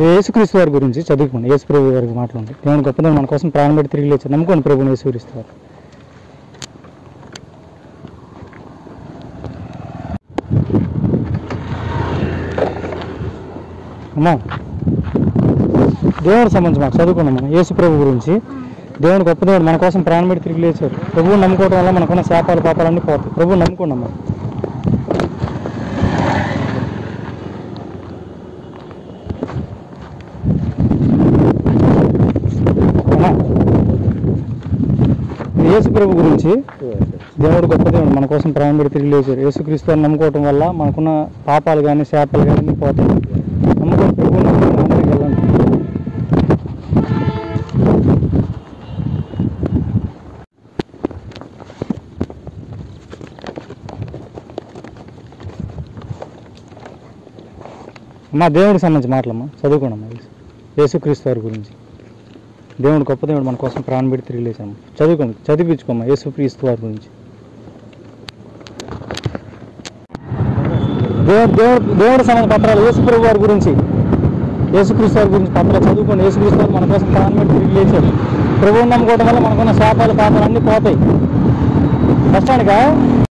యేసుక్రీస్తు వారి గురించి చదువుకోండి. యేసు ప్రభు వారికి మాట్లాడండి. దేవుని గొప్పదనం మన కోసం ప్రాణం పెట్టి తిరిగి లేచారు. నమ్ముకోండి ప్రభుని యేసుక్రీస్తు వారు. అమ్మా దేవుడికి సంబంధించి మాకు చదువుకున్నాం. మనం యేసు ప్రభు గురించి. దేవుని గొప్ప దేవుడు మన కోసం ప్రాణం పెట్టి తిరిగి లేచారు. ప్రభువుని నమ్ముకోవడం వల్ల మనకున్న శాపాలు పాపాలన్నీ పోతాయి. ప్రభువుని నమ్ముకోండి అమ్మా. యేసు ప్రభు గురించి. దేవుడు గొప్ప దేవుడు మన కోసం ప్రాణం పెట్టి తిరిగి లేచారు. యేసుక్రీస్తుని నమ్ముకోవటం వల్ల మనకున్న పాపాలు కానీ శాపాలు కానీ అన్నీ పోతాయి. నమ్ముకోండి ప్రభువుని నమ్ముకోవడానికి వెళ్ళండి. అమ్మా దేవుడికి సంబంధించి మాటలమ్మా చదువుకోండి అమ్మా. యేసుక్రీస్తు వారి గురించి. దేవుడు గొప్ప దేవుడు మన కోసం ప్రాణం పెట్టి తిరిగి లేచాము. చదువుకోండి, చదివించుకోమ్మా యేసుక్రీస్తు వారి గురించి. దేవుడి సంబంధ పత్రాలు యేసు ప్రభు వారి గురించి, యేసుక్రీస్తు వారి గురించి పత్రాలు చదువుకోండి. యేసుక్రీస్తు వారు మన కోసం ప్రాణం పెట్టి తిరిగి లేచారు. ప్రభువుని నమ్ముకోవడం వల్ల మనకున్న శాపాలు పాపాలు అన్నీ పోతాయి. కష్టానికా